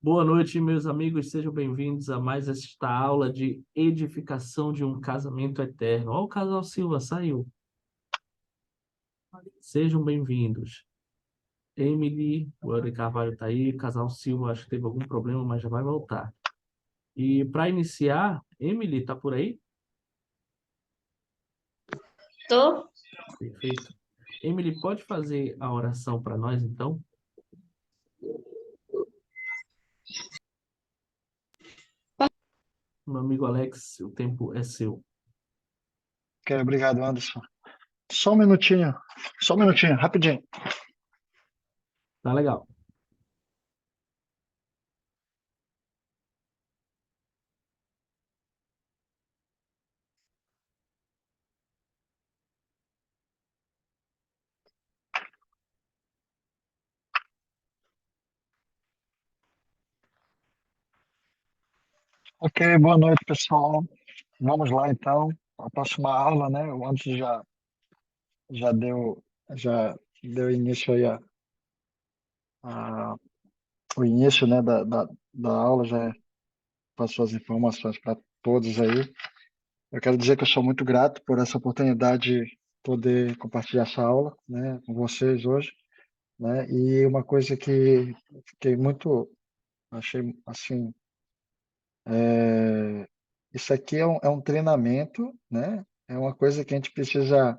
Boa noite, meus amigos. Sejam bem-vindos a mais esta aula de edificação de um casamento eterno. Ó, o casal Silva saiu. Sejam bem-vindos. Emily, o Eury Carvalho está aí. O casal Silva acho que teve algum problema, mas já vai voltar. E para iniciar, Emily, está por aí? Tô. Perfeito. Emily, pode fazer a oração para nós, então? Meu amigo Alex, o tempo é seu. Ok, obrigado, Anderson. Só um minutinho, rapidinho. Tá legal. Ok, boa noite, pessoal. Vamos lá, então. A próxima aula, né? O Anderson já deu, já deu início aí a- o início, né, da aula, já passou as informações para todos aí. Eu quero dizer que eu sou muito grato por essa oportunidade de poder compartilhar essa aula, né, com vocês hoje, né? E uma coisa que fiquei muito, achei assim, É, isso aqui é um treinamento, né? É uma coisa que a gente precisa.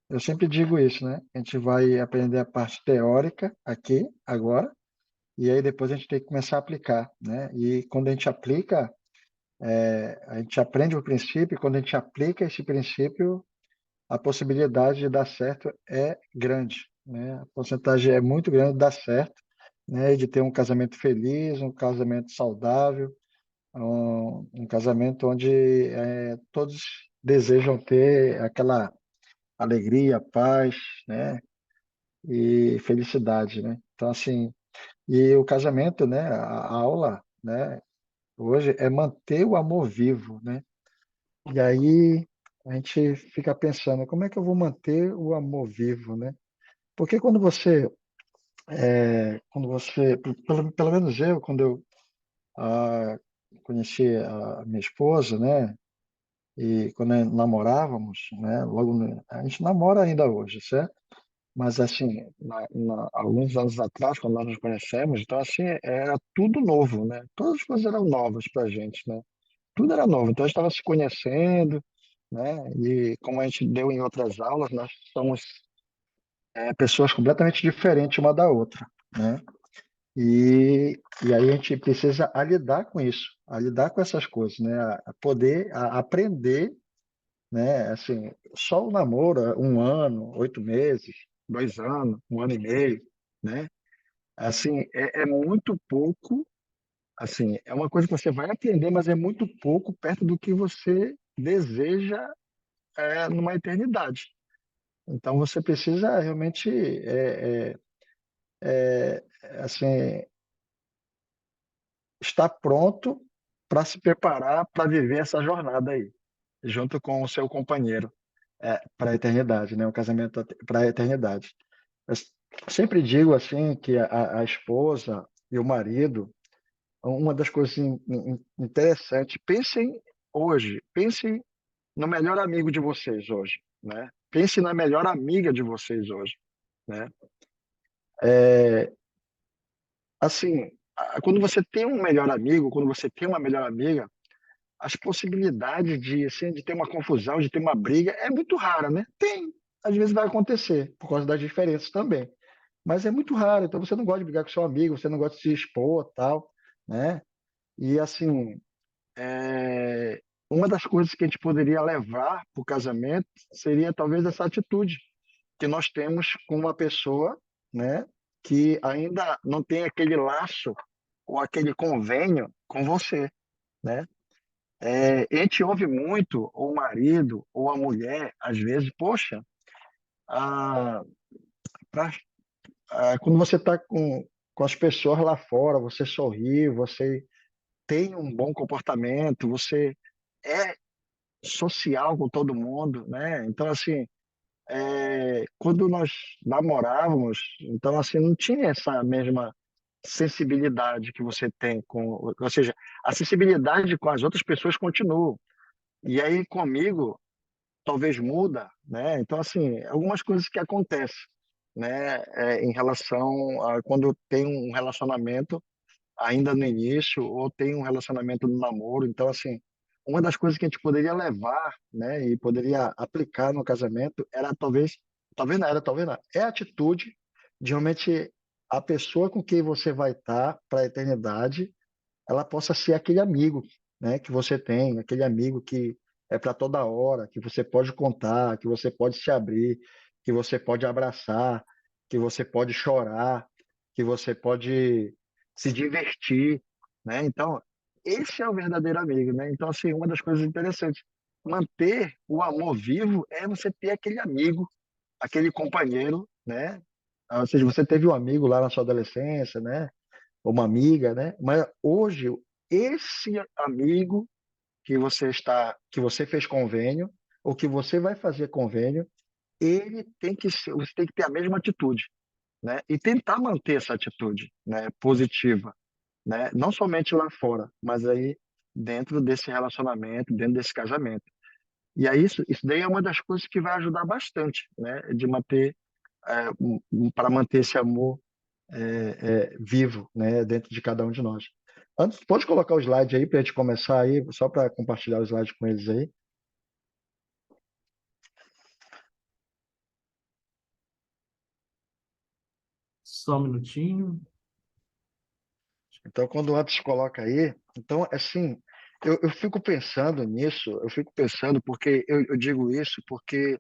Eu sempre digo isso, né? A gente vai aprender a parte teórica aqui, agora, e aí depois a gente tem que começar a aplicar, né? E quando a gente aplica, a gente aprende o princípio, e quando a gente aplica esse princípio, a possibilidade de dar certo é grande, né? A porcentagem é muito grande de dar certo, né? De ter um casamento feliz, um casamento saudável, um casamento onde todos desejam ter aquela alegria, paz, né, e felicidade, né? Então, assim, e o casamento, né, a aula, né, hoje é manter o amor vivo, né? E aí a gente fica pensando, como é que eu vou manter o amor vivo, né? Porque quando você, pelo menos eu, quando eu ah, conheci a minha esposa, né? E quando namorávamos, né, a gente namora ainda hoje, certo? Mas assim, alguns anos atrás, quando nós nos conhecemos, então assim, era tudo novo, né? Todas as coisas eram novas pra gente, né? Tudo era novo. Então a gente estava se conhecendo, né? E como a gente deu em outras aulas, nós somos pessoas completamente diferentes uma da outra, né? E aí a gente precisa a lidar com isso, a lidar com essas coisas, né? A poder aprender, né? Assim, só o namoro, 1 ano, 8 meses, 2 anos, 1 ano e meio, né? Assim, é muito pouco, assim, é uma coisa que você vai aprender, mas é muito pouco perto do que você deseja numa eternidade. Então, você precisa realmente, assim, estar pronto para se preparar para viver essa jornada aí, junto com o seu companheiro, para a eternidade, né? O casamento para a eternidade. Eu sempre digo assim que a esposa e o marido, uma das coisas interessantes, pensem no melhor amigo de vocês hoje, né? Pense na melhor amiga de vocês hoje, né? Assim, quando você tem um melhor amigo, quando você tem uma melhor amiga, as possibilidades de, assim, de ter uma confusão, de ter uma briga, é muito rara, né? Tem, às vezes vai acontecer, por causa das diferenças também. Mas é muito raro, então você não gosta de brigar com seu amigo, você não gosta de se expor, tal, né? E assim, uma das coisas que a gente poderia levar para o casamento seria talvez essa atitude que nós temos com uma pessoa, né, que ainda não tem aquele laço ou aquele convênio com você, né? A gente ouve muito o marido ou a mulher, às vezes, poxa, ah, pra quando você está com as pessoas lá fora, você sorri, você tem um bom comportamento, você é social com todo mundo, né? Então, assim, quando nós namorávamos, então, assim, não tinha essa mesma. sensibilidade que você tem ou seja, a sensibilidade com as outras pessoas continua. E aí comigo talvez muda, né? Então assim, algumas coisas que acontecem, né, em relação a quando tem um relacionamento ainda no início ou tem um relacionamento no namoro. Então assim, uma das coisas que a gente poderia levar, né, e poderia aplicar no casamento era talvez não era, talvez não, é a atitude de realmente a pessoa com quem você vai estar para a eternidade, ela possa ser aquele amigo, né, que você tem, aquele amigo que é para toda hora, que você pode contar, que você pode se abrir, que você pode abraçar, que você pode chorar, que você pode se divertir, né? Então, esse é o verdadeiro amigo, né? Então, assim, uma das coisas interessantes, manter o amor vivo é você ter aquele amigo, aquele companheiro, né? Ou seja, você teve um amigo lá na sua adolescência, né? Ou uma amiga, né? Mas hoje esse amigo que você fez convênio ou que você vai fazer convênio, ele tem que ser, você tem que ter a mesma atitude, né? E tentar manter essa atitude, né, positiva, né? Não somente lá fora, mas aí dentro desse relacionamento, dentro desse casamento. E aí isso daí é uma das coisas que vai ajudar bastante, né, de manter para manter esse amor vivo, né, dentro de cada um de nós. Antes, pode colocar o slide aí para a gente começar aí, só para compartilhar o slide com eles aí. Só um minutinho. Então, quando o Atos coloca aí, então, assim, eu fico pensando nisso, eu fico pensando, porque eu digo isso, porque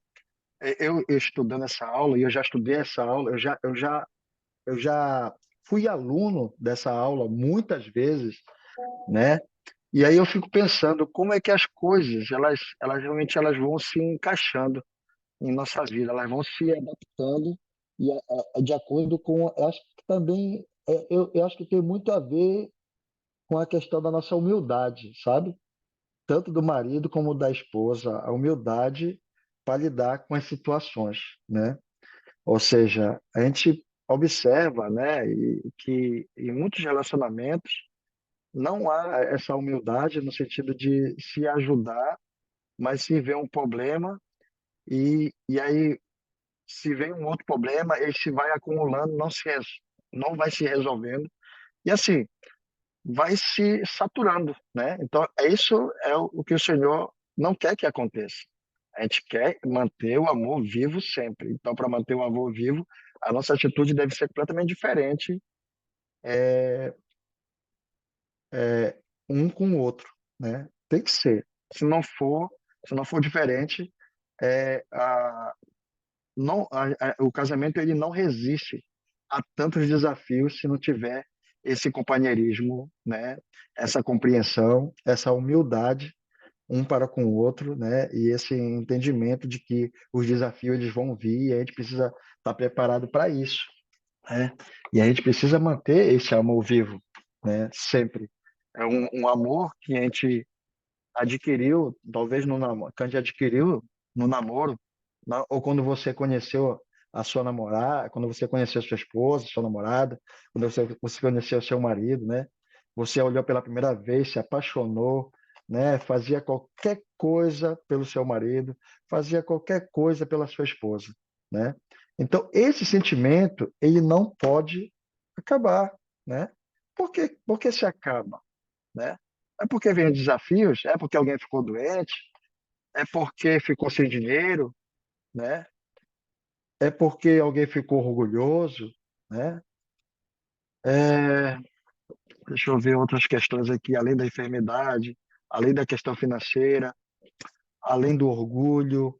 eu estudando essa aula, e eu já estudei essa aula, eu já fui aluno dessa aula muitas vezes, né? E aí eu fico pensando como é que as coisas, elas realmente elas vão se encaixando em nossa vida, elas vão se adaptando e de acordo com, eu acho que também, eu acho que tem muito a ver com a questão da nossa humildade, sabe? Tanto do marido como da esposa, a humildade para lidar com as situações, né? Ou seja, a gente observa, né, que em muitos relacionamentos não há essa humildade no sentido de se ajudar, mas se vê um problema e aí se vem um outro problema, ele se vai acumulando, não vai se resolvendo. E assim, vai se saturando, né? Então, isso é o que o Senhor não quer que aconteça. A gente quer manter o amor vivo sempre. Então, para manter o amor vivo, a nossa atitude deve ser completamente diferente um com o outro, né? Tem que ser. Se não for, se não for diferente, é, a, não, o casamento ele não resiste a tantos desafios se não tiver esse companheirismo, né? Essa compreensão, essa humildade um para com o outro, né? E esse entendimento de que os desafios eles vão vir e a gente precisa estar preparado para isso, né? E a gente precisa manter esse amor vivo, né? Sempre. É um amor que a gente adquiriu, talvez no namoro, que a gente adquiriu no namoro, ou quando você conheceu a sua namorada, quando você conheceu a sua esposa, sua namorada, quando você conheceu o seu marido, né? Você olhou pela primeira vez, se apaixonou, né? Fazia qualquer coisa pelo seu marido, fazia qualquer coisa pela sua esposa, né? Então, esse sentimento, ele não pode acabar, né? Por que se acaba, né? É porque vem desafios, é porque alguém ficou doente, é porque ficou sem dinheiro, né? É porque alguém ficou orgulhoso, né? É, deixa eu ver outras questões aqui, além da enfermidade, além da questão financeira, além do orgulho,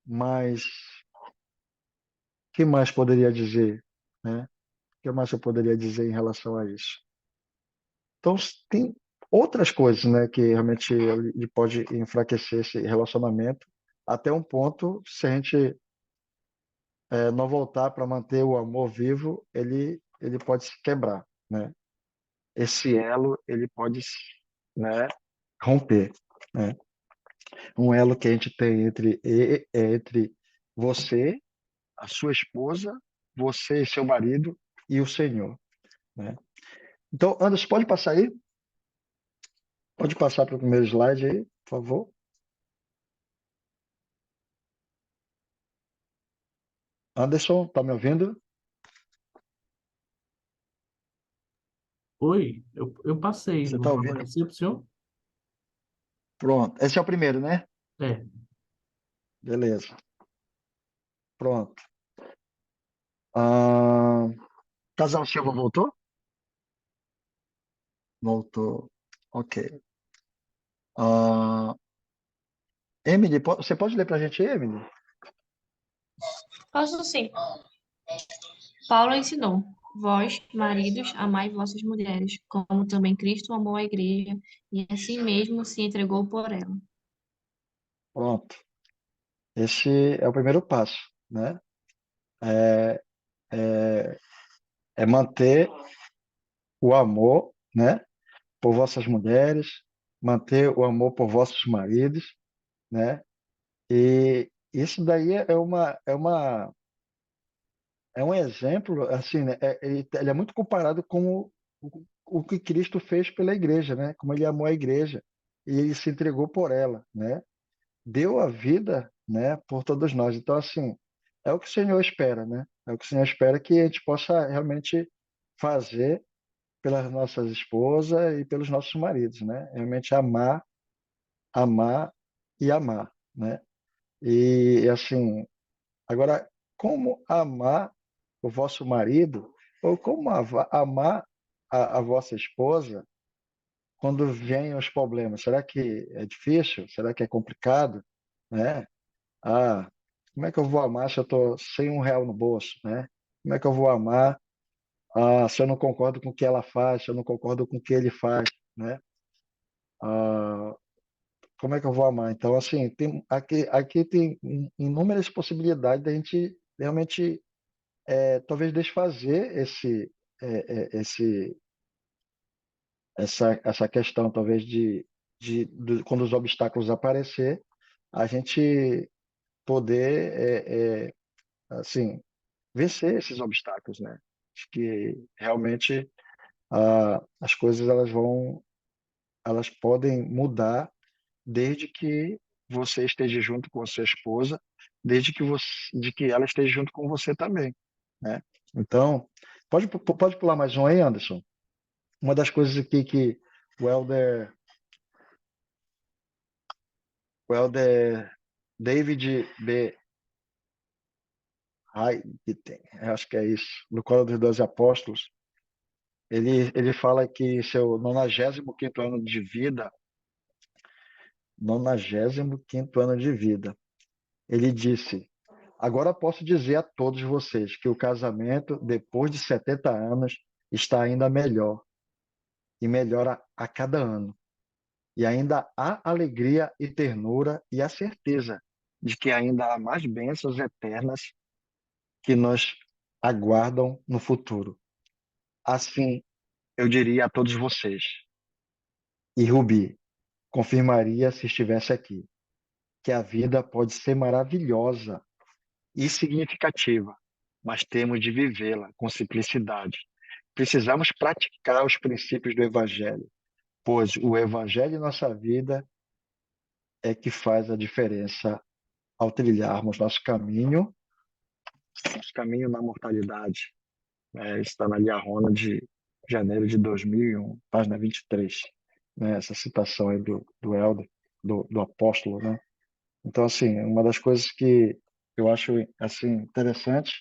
mas o que mais poderia dizer, né? O que mais eu poderia dizer em relação a isso? Então, tem outras coisas, né, que realmente ele pode enfraquecer esse relacionamento até um ponto, se a gente não voltar para manter o amor vivo, ele pode se quebrar, né? Esse elo, ele pode, né, romper, né? Um elo que a gente tem entre você, a sua esposa, você e seu marido e o Senhor, né? Então, Anderson, pode passar aí? Pode passar para o primeiro slide aí, por favor. Anderson, tá me ouvindo? Oi, eu passei, Você não está ouvindo? apareceu para o senhor? Pronto. Esse é o primeiro, né? É. Beleza. Pronto. Ah, Casal Silva voltou? Voltou. Ok. Ah, Emily, você pode ler para a gente, Emily? Posso sim. Paulo ensinou: Vós, maridos, amai vossas mulheres, como também Cristo amou a igreja e assim mesmo se entregou por ela. Pronto. Esse é o primeiro passo, né? É, é, é manter o amor, né, por vossas mulheres, manter o amor por vossos maridos, né? E isso daí é um exemplo, assim, né? Ele é muito comparado com o que Cristo fez pela igreja, né? Como ele amou a igreja e ele se entregou por ela, né? Deu a vida, né, por todos nós. Então, assim, é o que o Senhor espera, né? É o que o Senhor espera que a gente possa realmente fazer pelas nossas esposas e pelos nossos maridos, né? Realmente amar, amar e amar, né? E assim, agora, como amar o vosso marido ou como amar a vossa esposa quando vêm os problemas? Será que é difícil? Será que é complicado, né? Ah, como é que eu vou amar se eu estou sem R$ 1 no bolso, né? Como é que eu vou amar se eu não concordo com o que ela faz, se eu não concordo com o que ele faz, né? Ah, como é que eu vou amar? Então, assim, aqui tem inúmeras possibilidades da gente realmente, talvez, desfazer esse, essa questão, talvez, quando os obstáculos aparecer, a gente poder, assim, vencer esses obstáculos, né? Acho que realmente as coisas elas podem mudar desde que você esteja junto com a sua esposa, de que ela esteja junto com você também, né? Então, pode pular mais um aí, Anderson. Uma das coisas aqui que o Elder David B. Heiden, acho que é isso, no Coro dos Doze Apóstolos, ele fala que seu 95º ano de vida, 95º ano de vida, ele disse: agora posso dizer a todos vocês que o casamento, depois de 70 anos, está ainda melhor e melhora a cada ano. E ainda há alegria e ternura e a certeza de que ainda há mais bênçãos eternas que nos aguardam no futuro. Assim, eu diria a todos vocês, e Rubi confirmaria se estivesse aqui, que a vida pode ser maravilhosa e significativa, mas temos de vivê-la com simplicidade. Precisamos praticar os princípios do Evangelho, pois o Evangelho em nossa vida é que faz a diferença ao trilharmos nosso caminho na mortalidade. Está na Liarrona de janeiro de 2001, página 23, né? Essa citação aí do Elder, do apóstolo, né? Então, assim, uma das coisas que eu acho assim interessante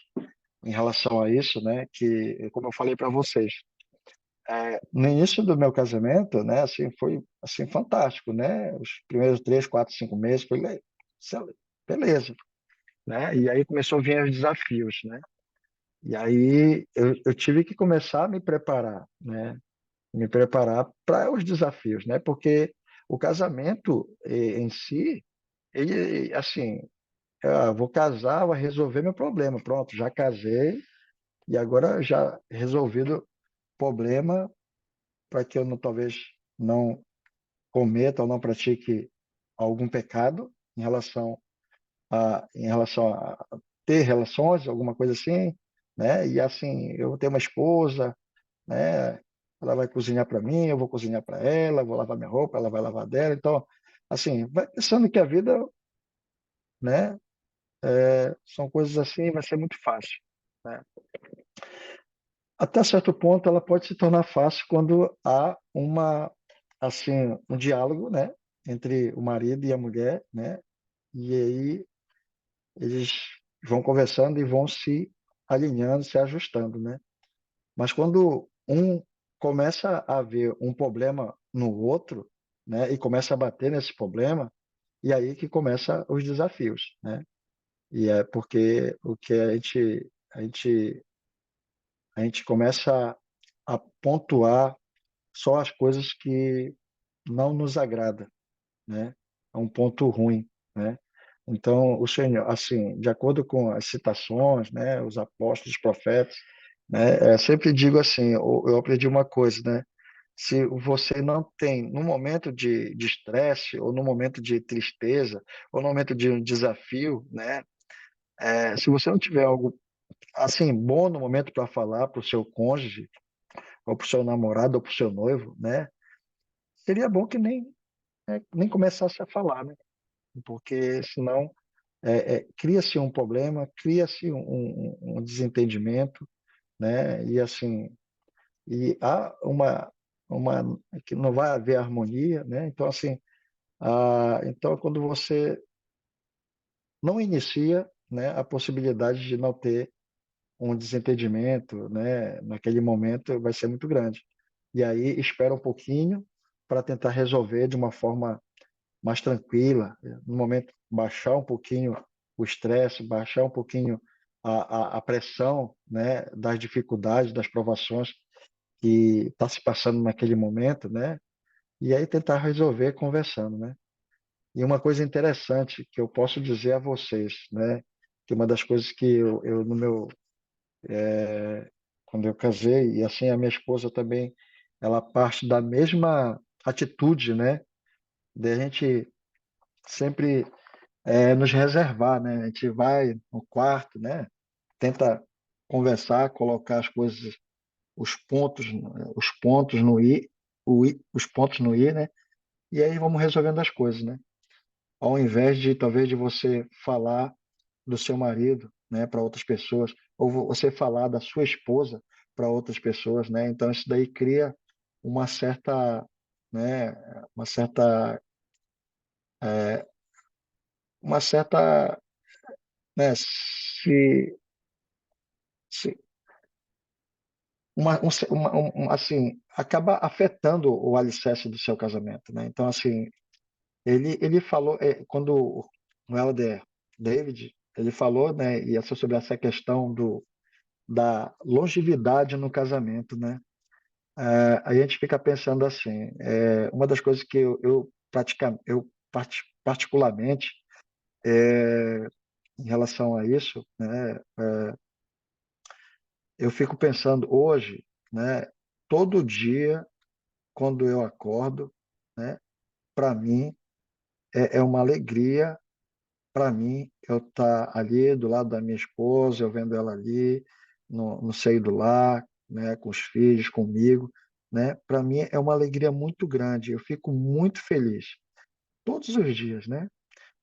em relação a isso, né, que como eu falei para vocês, no início do meu casamento, né, assim, foi assim fantástico, né? Os primeiros 3, 4, 5 meses foi beleza, né? E aí começou a vir os desafios, né? E aí eu tive que começar a me preparar, né? Me preparar para os desafios, né? Porque o casamento em si, ele, assim, vou casar, vou resolver meu problema. Pronto, já casei e agora já resolvido o problema para que eu não, talvez não cometa ou não pratique algum pecado em relação a ter relações, alguma coisa assim, né? E assim, eu tenho uma esposa, né? Ela vai cozinhar para mim, eu vou cozinhar para ela, vou lavar minha roupa, ela vai lavar dela. Então, assim, vai pensando que a vida, né, são coisas assim, vai ser muito fácil, né? Até certo ponto, ela pode se tornar fácil quando há assim, um diálogo, né, entre o marido e a mulher, né? E aí eles vão conversando e vão se alinhando, se ajustando, né? Mas quando um começa a ver um problema no outro, né, e começa a bater nesse problema, e aí que começa os desafios, né? E é porque o que a gente começa a pontuar só as coisas que não nos agrada, né? É um ponto ruim, né? Então, o Senhor, assim, de acordo com as citações, né, os apóstolos, os profetas, né, sempre digo assim, eu aprendi uma coisa, né? Se você não tem, no momento de estresse, ou no momento de tristeza, ou no momento de um desafio, né, se você não tiver algo assim bom no momento para falar para o seu cônjuge, ou para o seu namorado, ou para o seu noivo, né, seria bom que nem começasse a falar, né? Porque senão cria-se um problema, cria-se um desentendimento, né? E assim, e há uma que não vai haver harmonia, né? Então assim, então quando você não inicia, né, a possibilidade de não ter um desentendimento, né, naquele momento vai ser muito grande. E aí espera um pouquinho para tentar resolver de uma forma mais tranquila, no momento baixar um pouquinho o estresse, baixar um pouquinho a pressão, né, das dificuldades, das provações que está se passando naquele momento, né, e aí tentar resolver conversando, né. E uma coisa interessante que eu posso dizer a vocês, né, que uma das coisas que eu no meu quando eu casei e assim a minha esposa também, ela parte da mesma atitude, né, de a gente sempre nos reservar, né? A gente vai no quarto, né? Tenta conversar, colocar as coisas, os pontos no i, os pontos no i, né? E aí vamos resolvendo as coisas, né? Ao invés de talvez de você falar do seu marido, né, para outras pessoas, ou você falar da sua esposa para outras pessoas, né? Então isso daí cria uma certa, né, uma certa, uma certa, né, se assim, acaba afetando o alicerce do seu casamento, né? Então, assim, ele falou, quando o Elder David, ele falou, né, e essa sobre essa questão da longevidade no casamento, né? A gente fica pensando assim, uma das coisas que particularmente, em relação a isso, né, eu fico pensando hoje, né, todo dia quando eu acordo, né, para mim é uma alegria, para mim eu estar ali do lado da minha esposa, eu vendo ela ali no seio do lar, né, com os filhos, comigo, né? Para mim é uma alegria muito grande. Eu fico muito feliz todos os dias, né?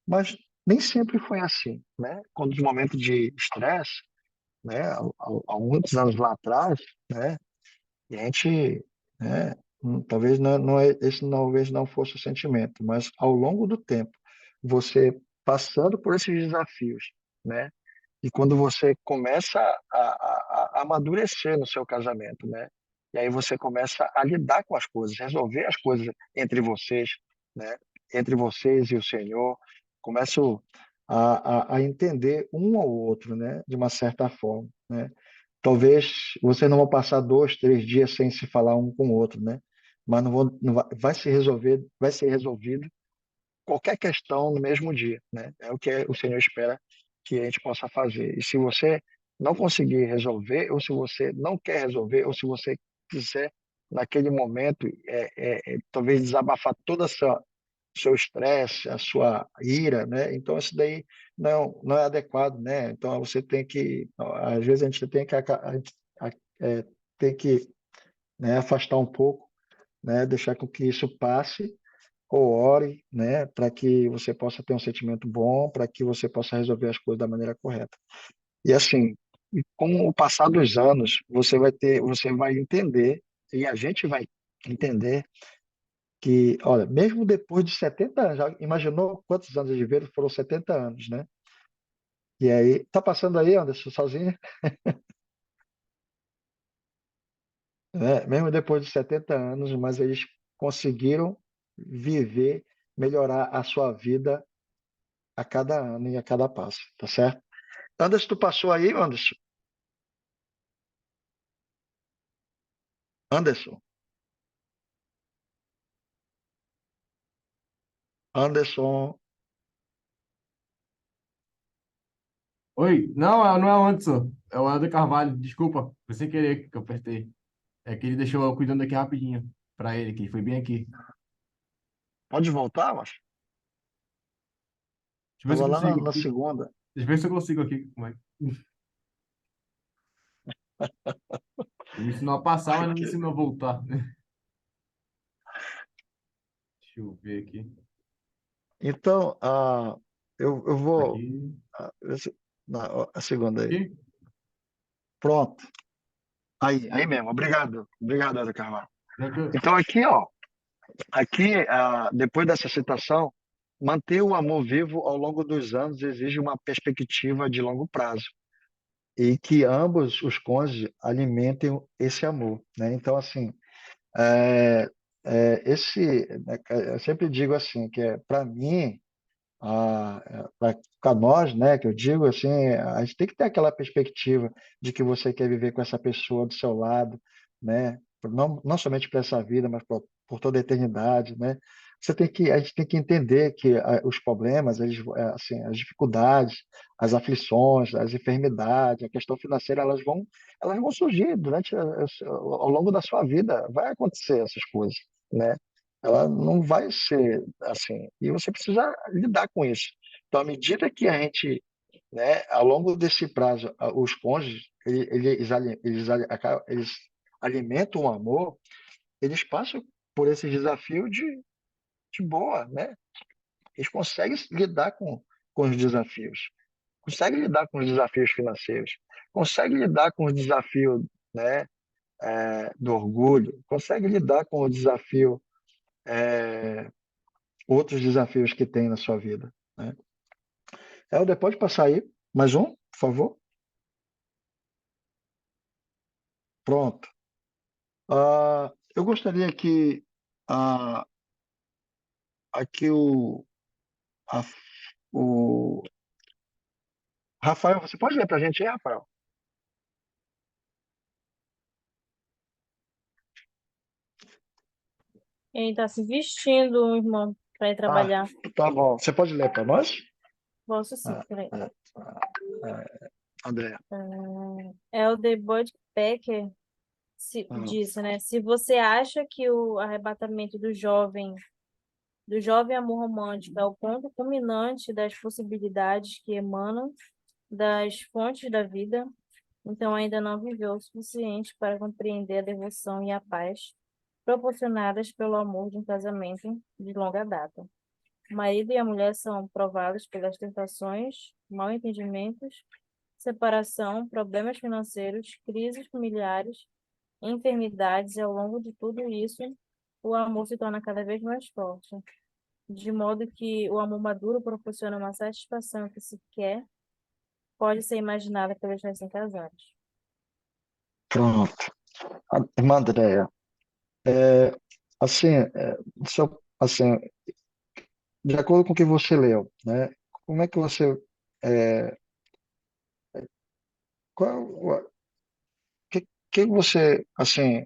Mas nem sempre foi assim, né? Quando os momentos de estresse, né, há muitos anos lá atrás, né? E a gente, né, talvez esse talvez não fosse o sentimento, mas ao longo do tempo, você passando por esses desafios, né, e quando você começa a amadurecer no seu casamento, né, e aí você começa a lidar com as coisas, resolver as coisas entre vocês, né, entre vocês e o Senhor, começo a entender um ao outro, né, de uma certa forma, né. Talvez você não vão passar 2, 3 dias sem se falar um com o outro, né? Mas não vai ser resolvido qualquer questão no mesmo dia, né? É o que o Senhor espera que a gente possa fazer. E se você não conseguir resolver, ou se você não quer resolver, ou se você quiser naquele momento talvez desabafar toda a sua seu estresse, a sua ira, né? Então isso daí não é adequado, né? Então você tem que, às vezes a gente tem que né? Afastar um pouco, né? Deixar com que isso passe, ou ore, né? Para que você possa ter um sentimento bom, para que você possa resolver as coisas da maneira correta. E assim, e com o passar dos anos, você vai entender, e a gente vai entender que, olha, mesmo depois de 70 anos, já imaginou quantos anos de vida? Foram 70 anos, né? E aí, tá passando aí, Anderson, sozinho, né? Mesmo depois de 70 anos, mas eles conseguiram viver, melhorar a sua vida a cada ano e a cada passo, tá certo? Anderson, tu passou aí, Anderson? Anderson, Anderson, Oi, não, não é o Anderson, é o Helder Carvalho, desculpa, foi sem querer que eu apertei. É que ele deixou eu cuidando aqui rapidinho pra ele, que ele foi bem aqui. pode voltar, mas Deixa eu ver se tava eu lá consigo na aqui. segunda. Deixa eu ver se eu consigo aqui. Como é? Ele me ensinou a passar, mas não me Aqui. ensinou a voltar. Deixa eu ver aqui. Então, eu vou. Aqui. A segunda aí. Aqui? Pronto. Aí mesmo. Obrigado. Obrigado, Ana Carvalho. Tranquilo. Então, aqui, ó. Aqui, depois dessa citação, manter o amor vivo ao longo dos anos exige uma perspectiva de longo prazo e que ambos os cônjuges alimentem esse amor, né? Então, assim, é, eu sempre digo assim, que para mim, para nós, né, que eu digo assim, a gente tem que ter aquela perspectiva de que você quer viver com essa pessoa do seu lado, né, não somente para essa vida, mas por toda a eternidade, né. A gente tem que entender que os problemas, assim, as dificuldades, as aflições, as enfermidades, a questão financeira, elas vão surgir ao longo da sua vida, vai acontecer essas coisas, né. Ela não vai ser assim. E você precisa lidar com isso. Então, à medida que a gente, né, ao longo desse prazo, os cônjuges, eles alimentam o amor, eles passam por esse desafio de boa, né? Eles conseguem lidar com os desafios, conseguem lidar com os desafios financeiros, conseguem lidar com o desafio, né, do orgulho, conseguem lidar com o desafio, outros desafios que tem na sua vida, né? Helder, pode passar aí. Mais um, por favor. Pronto. Eu gostaria que ah, aqui a- o Rafael, você pode ler para a gente aí, Rafael? Ele tá se vestindo, irmão, para ir Ah, trabalhar. tá bom. Você pode ler para nós? Posso sim, Ah, peraí. ah, André. Elder Becker Ah, disse, né? Se você acha que o arrebatamento do jovem amor romântico é o ponto culminante das possibilidades que emanam das fontes da vida, então ainda não viveu o suficiente para compreender a devoção e a paz proporcionadas pelo amor de um casamento de longa data. O marido e a mulher são provados pelas tentações, mal-entendimentos, separação, problemas financeiros, crises familiares, enfermidades, e ao longo de tudo isso, o amor se torna cada vez mais forte, de modo que o amor maduro proporciona uma satisfação que sequer pode ser imaginada pelos recém-casados. pronto. Irmã Andréia, é, assim, assim, de acordo com o que você leu, né? Como é que você, é, qual, o que você, assim,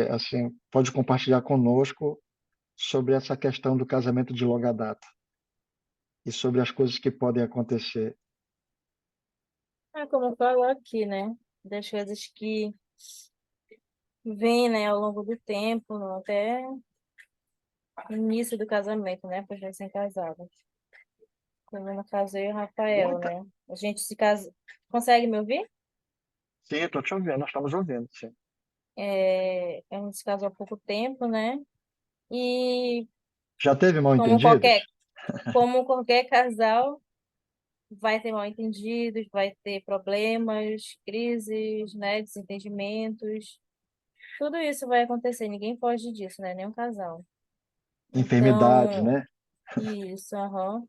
assim, pode compartilhar conosco sobre essa questão do casamento de longa data e sobre as coisas que podem acontecer? Como falou aqui, né? Das coisas que vêm, né, ao longo do tempo, até o início do casamento, né, para os recém-casados. No caso, eu e o Rafael, Muita. né? A gente se casa. Consegue me ouvir? Sim, estou te ouvindo, nós estamos ouvindo, sim. a gente se casou há pouco tempo, né? E Já teve mal como entendidos? qualquer, como qualquer casal, vai ter mal-entendidos, vai ter problemas, crises, né? Desentendimentos. Tudo isso vai acontecer, ninguém foge disso, né? Nenhum casal. Enfermidades, Então, né? isso, aham.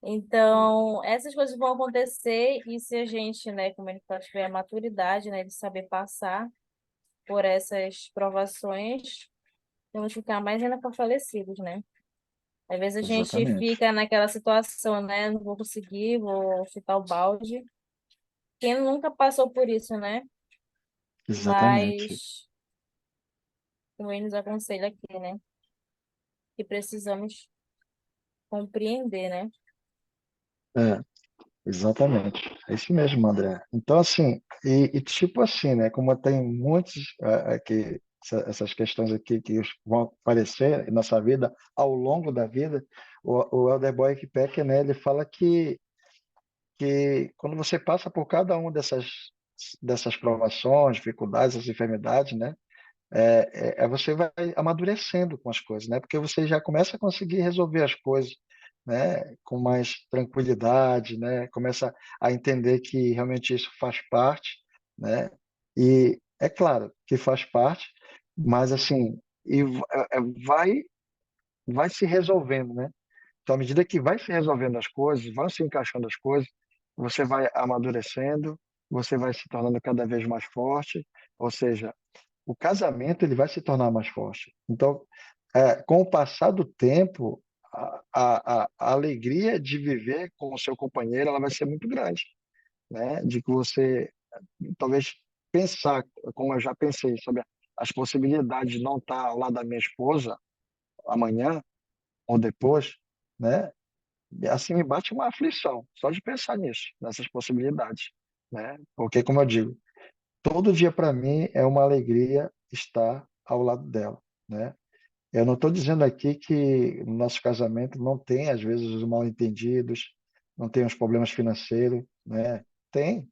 Então, essas coisas vão acontecer e se a gente, né, como ele fala, tiver a maturidade, né, de saber passar por essas provações, vamos ficar mais ainda fortalecidos, né? Às vezes a gente Exatamente. fica naquela situação, né? Não vou conseguir, vou chutar o balde. Quem nunca passou por isso, né? Exatamente. Mas, como ele nos aconselha aqui, né? Que precisamos compreender, né? É, exatamente. É isso mesmo, André. Então, assim, e tipo assim, né? Como tem muitos aqui, essas questões aqui que vão aparecer em nossa vida ao longo da vida, o Elder Boy Peck, né? Ele fala que quando você passa por cada uma dessas provações, dificuldades, essas enfermidades, né? Você vai amadurecendo com as coisas, né? Porque você já começa a conseguir resolver as coisas, né? Com mais tranquilidade, né? Começa a entender que realmente isso faz parte, né? E é claro que faz parte, mas assim, vai vai se resolvendo, né? Então, à medida que vai se resolvendo as coisas, vão se encaixando as coisas, você vai amadurecendo, você vai se tornando cada vez mais forte, ou seja, o casamento ele vai se tornar mais forte. Então, com o passar do tempo, a alegria de viver com o seu companheiro ela vai ser muito grande, né? De que você talvez pensar, como eu já pensei, sobre as possibilidades de não estar ao lado da minha esposa amanhã ou depois, né? E assim me bate uma aflição só de pensar nisso, nessas possibilidades, né? Porque, como eu digo, todo dia para mim é uma alegria estar ao lado dela, né? Eu não estou dizendo aqui que no nosso casamento não tem, às vezes, os mal-entendidos, não tem os problemas financeiros, né? Tem,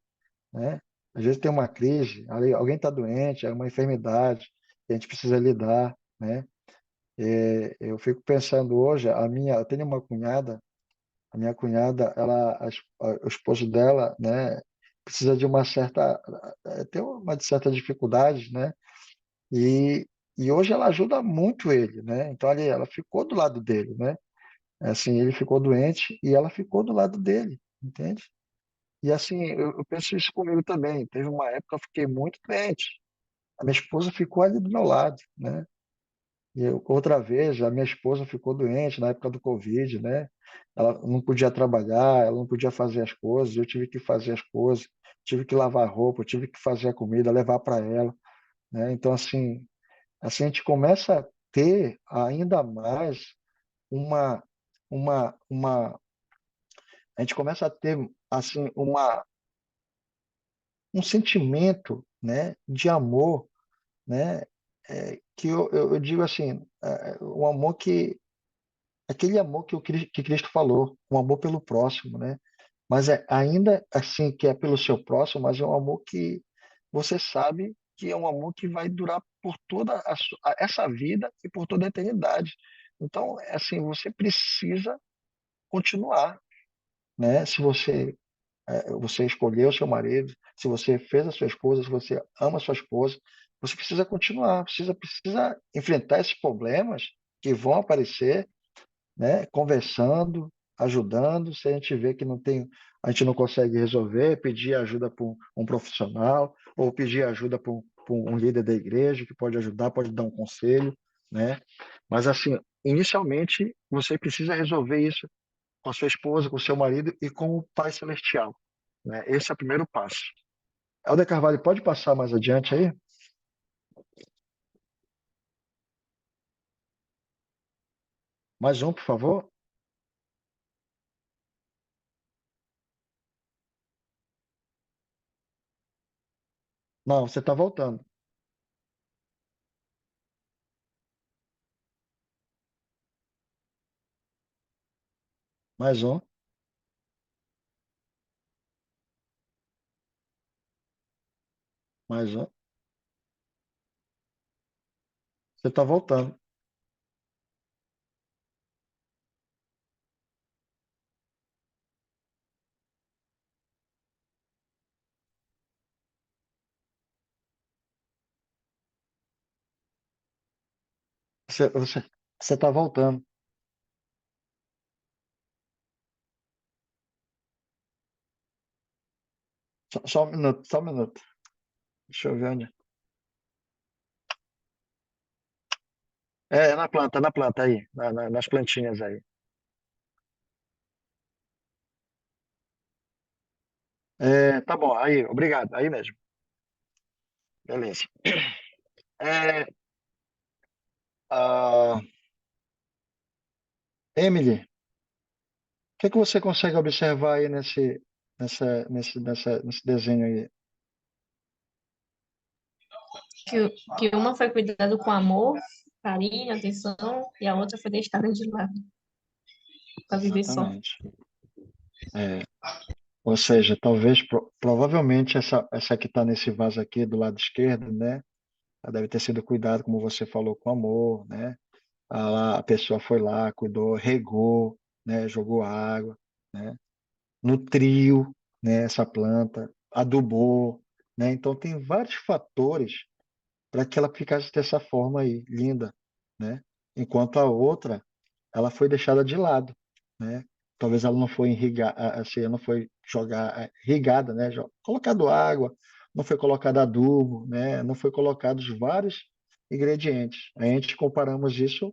né? Às vezes tem uma crise, alguém está doente, é uma enfermidade, que a gente precisa lidar, né? Eu fico pensando hoje, eu tenho uma cunhada, a minha cunhada, o esposo dela, né, precisa de uma certa, tem uma certa dificuldade, né? E, e hoje ela ajuda muito ele, né? Então ali ela ficou do lado dele, né? Assim, ele ficou doente e ela ficou do lado dele, entende? E assim, eu penso isso comigo também. Teve uma época que eu fiquei muito doente. A minha esposa ficou ali do meu lado, né? Outra vez, a minha esposa ficou doente na época do Covid, né? Ela não podia trabalhar, ela não podia fazer as coisas, eu tive que fazer as coisas, tive que lavar a roupa, eu tive que fazer a comida, levar para ela, né? Então, assim a gente começa a ter ainda mais uma, uma, a gente começa a ter assim um sentimento, né, de amor, né, que eu digo assim, um amor que aquele amor que Cristo falou, um amor pelo próximo, né? Mas ainda assim que é pelo seu próximo, mas é um amor que você sabe que é um amor que vai durar por toda essa vida e por toda a eternidade. Então, assim, você precisa continuar, né? Se você escolheu o seu marido, se você fez a sua esposa, se você ama a sua esposa, você precisa continuar, precisa enfrentar esses problemas que vão aparecer, né, conversando, ajudando. Se a gente vê que não tem, a gente não consegue resolver, pedir ajuda para um profissional ou pedir ajuda para um líder da igreja que pode ajudar, pode dar um conselho, né? Mas assim, inicialmente você precisa resolver isso com a sua esposa, com o seu marido e com o Pai Celestial, né? Esse é o primeiro passo. Helder Carvalho, pode passar mais adiante aí? Mais um, por favor. Não, você está voltando. Mais um, mais um. Você está voltando. Você está voltando. Só um minuto, só um minuto. Deixa eu ver onde. É na planta aí, nas plantinhas aí. Tá bom, aí, obrigado, aí mesmo. Beleza. É, ah, Emily, o que você consegue observar aí nesse desenho aí? Que uma foi cuidado com amor, carinho, atenção, e a outra foi deixada de lado para viver só. Exatamente. É, ou seja, talvez, provavelmente, essa que está nesse vaso aqui do lado esquerdo, né? Ela deve ter sido cuidada, como você falou, com amor, né? A pessoa foi lá, cuidou, regou, né? Jogou água, né? Nutriu, né? Essa planta, adubou, né? Então, tem vários fatores para que ela ficasse dessa forma aí, linda, né? Enquanto a outra, ela foi deixada de lado, né? Talvez ela não foi irrigada, assim, ela não foi irrigada, né? Colocado água, não foi colocado adubo, né? Não foi colocados vários ingredientes. A gente comparamos isso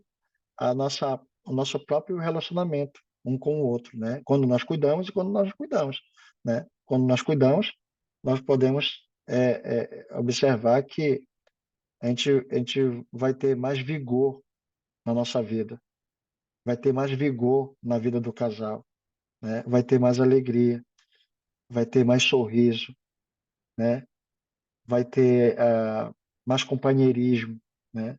ao nosso próprio relacionamento um com o outro, né? Quando nós cuidamos e quando nós não cuidamos, né? Quando nós cuidamos, nós podemos observar que a gente vai ter mais vigor na nossa vida, vai ter mais vigor na vida do casal, né? Vai ter mais alegria, vai ter mais sorriso, né? Vai ter mais companheirismo, né?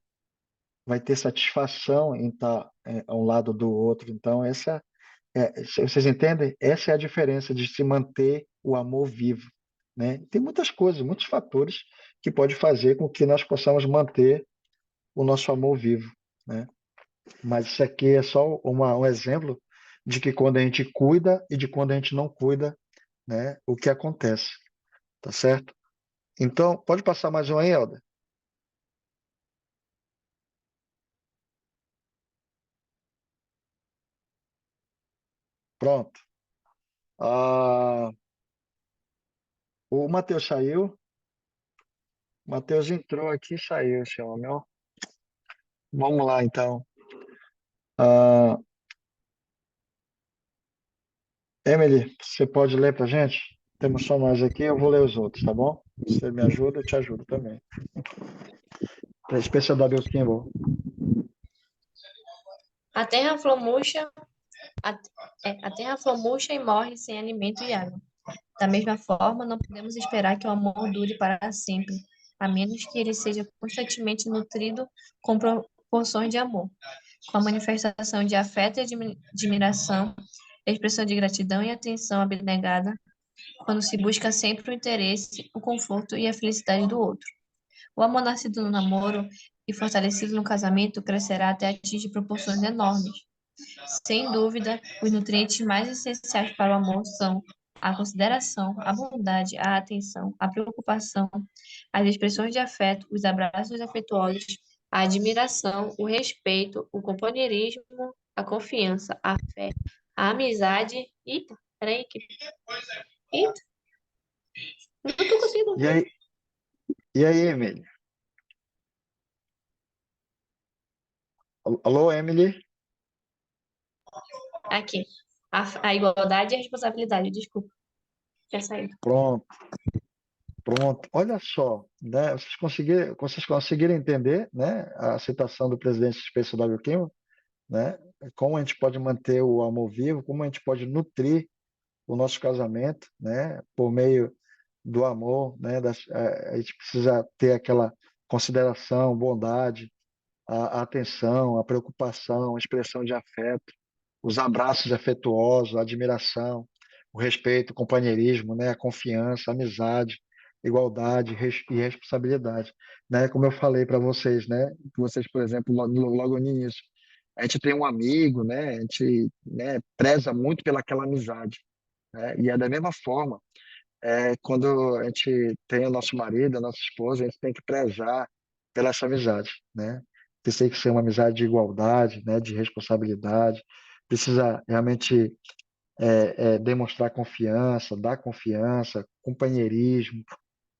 Vai ter satisfação em estar ao lado do outro. Então, vocês entendem? Essa é a diferença de se manter o amor vivo, né? Tem muitas coisas, muitos fatores que pode fazer com que nós possamos manter o nosso amor vivo, né? Mas isso aqui é só um exemplo de que quando a gente cuida e de quando a gente não cuida, né, o que acontece, tá certo? Então, pode passar mais um aí, Helder? Pronto. Ah, o Matheus saiu. O Matheus entrou aqui e saiu, esse homem, ó. Vamos lá, então. Ah, Emily, você pode ler para gente? Temos só nós aqui, eu vou ler os outros, tá bom? Você me ajuda, eu te ajudo também. Especial W. Kimball. A terra flor murcha, a, a terra flor murcha e morre sem alimento e água. Da mesma forma, não podemos esperar que o amor dure para sempre, a menos que ele seja constantemente nutrido com proporções de amor, com a manifestação de afeto e admiração, expressão de gratidão e atenção abnegada, quando se busca sempre o interesse, o conforto e a felicidade do outro. O amor nascido no namoro e fortalecido no casamento crescerá até atingir proporções enormes. Sem dúvida, os nutrientes mais essenciais para o amor são a consideração, a bondade, a atenção, a preocupação, as expressões de afeto, os abraços afetuosos, a admiração, o respeito, o companheirismo, a confiança, a fé, a amizade. Eita, peraí, eita, não tô conseguindo E ver. aí, Emily? Alô, Emily? Aqui. A igualdade e a responsabilidade, desculpa. Tinha saído. Pronto, pronto. Olha só, né? Vocês conseguiram entender, né? A citação do presidente Spencer W. Kimball, né? Como a gente pode manter o amor vivo, como a gente pode nutrir o nosso casamento, né? Por meio do amor, né? A gente precisa ter aquela consideração, bondade, a atenção, a preocupação, a expressão de afeto, os abraços afetuosos, a admiração, o respeito, o companheirismo, né? A confiança, a amizade, igualdade e responsabilidade, né? Como eu falei para vocês, né? Que vocês, por exemplo, logo no início, a gente tem um amigo, né? A gente, né, preza muito pelaquela amizade, né? E é da mesma forma, quando a gente tem o nosso marido, a nossa esposa, a gente tem que prezar pela essa amizade, né? Tem que ser uma amizade de igualdade, né? De responsabilidade. Precisa realmente demonstrar confiança, dar confiança, companheirismo,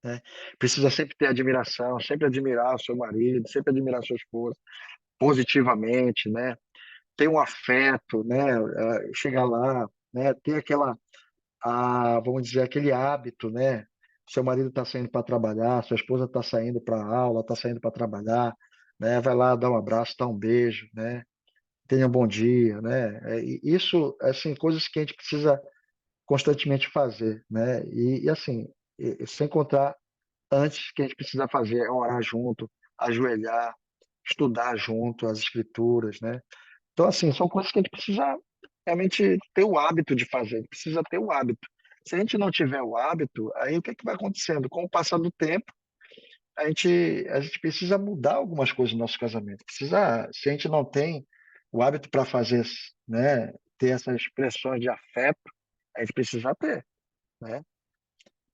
né? Precisa sempre ter admiração, sempre admirar o seu marido, sempre admirar a sua esposa, positivamente, né? Ter um afeto, né? Chegar lá, né? Ter vamos dizer, aquele hábito, né? Seu marido está saindo para trabalhar, sua esposa está saindo para aula, está saindo para trabalhar, né? Vai lá dar um abraço, dar um beijo, né? Tenha um bom dia, né? E isso, assim, coisas que a gente precisa constantemente fazer, né? Assim, sem contar antes que a gente precisa fazer é orar junto, ajoelhar, estudar junto as escrituras, né? Então, assim, são coisas que a gente precisa realmente ter o hábito de fazer, a gente precisa ter o hábito. Se a gente não tiver o hábito, aí o que é que vai acontecendo? Com o passar do tempo, a gente precisa mudar algumas coisas no nosso casamento. Se a gente não tem o hábito para fazer, né, ter essas expressões de afeto, a gente precisa ter, né?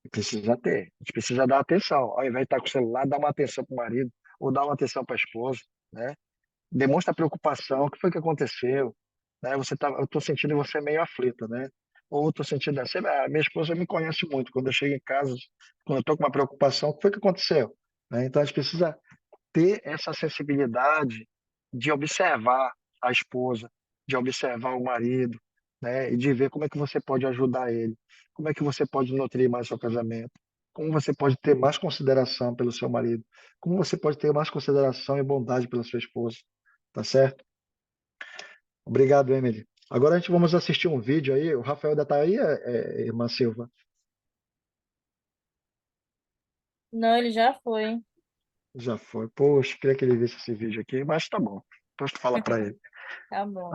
Precisa ter. A gente precisa dar atenção. Ao invés de estar com o celular, dar uma atenção para o marido ou dar uma atenção para a esposa, né? Demonstra preocupação. O que foi que aconteceu? Né? Eu estou sentindo você meio aflita, né? Ou estou sentindo assim, minha esposa me conhece muito. Quando eu chego em casa, quando eu estou com uma preocupação, o que foi que aconteceu? Né? Então a gente precisa ter essa sensibilidade de observar a esposa, de observar o marido, né? E de ver como é que você pode ajudar ele, como é que você pode nutrir mais seu casamento, como você pode ter mais consideração pelo seu marido, como você pode ter mais consideração e bondade pela sua esposa, tá certo? Obrigado, Emily. Agora a gente vamos assistir um vídeo aí. O Rafael ainda tá aí, irmã Silva? Não, ele já foi. Já foi. Poxa, queria que ele visse esse vídeo aqui, mas tá bom. Depois tu fala para ele. Tá bom.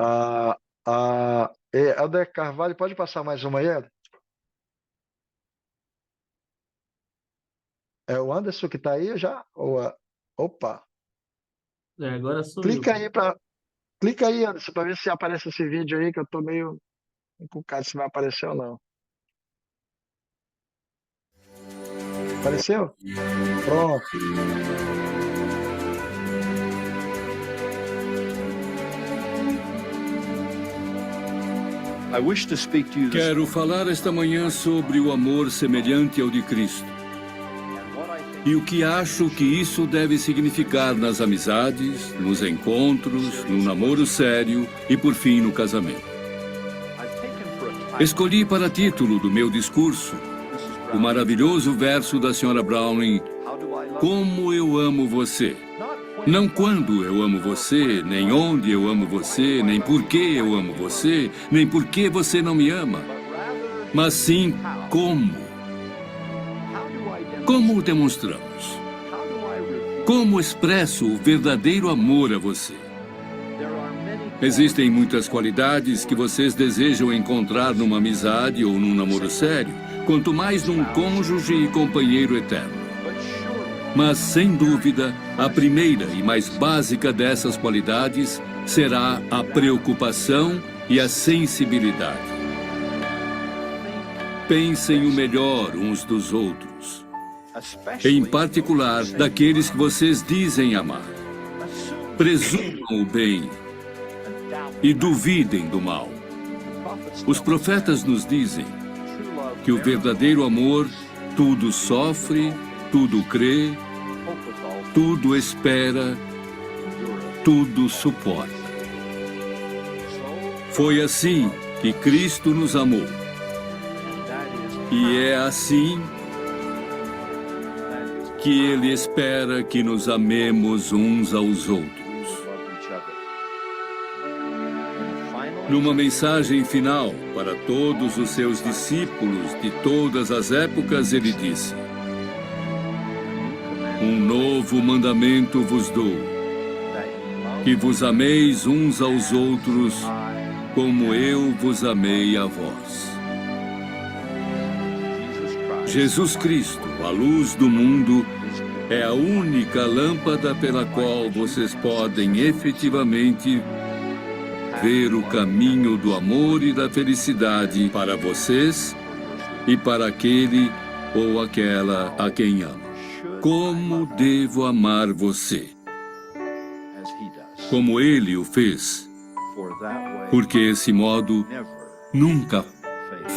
Helder Carvalho, pode passar mais uma aí, Helder? É o Anderson que tá aí já? Opa! Agora sou eu. Clica aí, Anderson, para ver se aparece esse vídeo aí, que eu tô meio encucado se vai aparecer ou não. Apareceu? Pronto. Quero falar esta manhã sobre o amor semelhante ao de Cristo. E o que acho que isso deve significar nas amizades, nos encontros, no namoro sério e, por fim, no casamento. Escolhi para título do meu discurso o maravilhoso verso da Sra. Browning, Como eu amo você. Não quando eu amo você, nem onde eu amo você, nem por que eu amo você, nem por que você não me ama, mas sim como. Como demonstramos? Como expresso o verdadeiro amor a você? Existem muitas qualidades que vocês desejam encontrar numa amizade ou num namoro sério, quanto mais num cônjuge e companheiro eterno. Mas, sem dúvida, a primeira e mais básica dessas qualidades será a preocupação e a sensibilidade. Pensem o melhor uns dos outros, em particular daqueles que vocês dizem amar. Presumam o bem e duvidem do mal. Os profetas nos dizem que o verdadeiro amor tudo sofre, tudo crê, tudo espera, tudo suporta. Foi assim que Cristo nos amou. E é assim que Ele espera que nos amemos uns aos outros. Numa mensagem final para todos os seus discípulos de todas as épocas, Ele disse: Um novo mandamento vos dou, que vos ameis uns aos outros, como eu vos amei a vós. Jesus Cristo, a luz do mundo, é a única lâmpada pela qual vocês podem efetivamente ver o caminho do amor e da felicidade para vocês e para aquele ou aquela a quem amo. Como devo amar você? Como ele o fez, porque esse modo nunca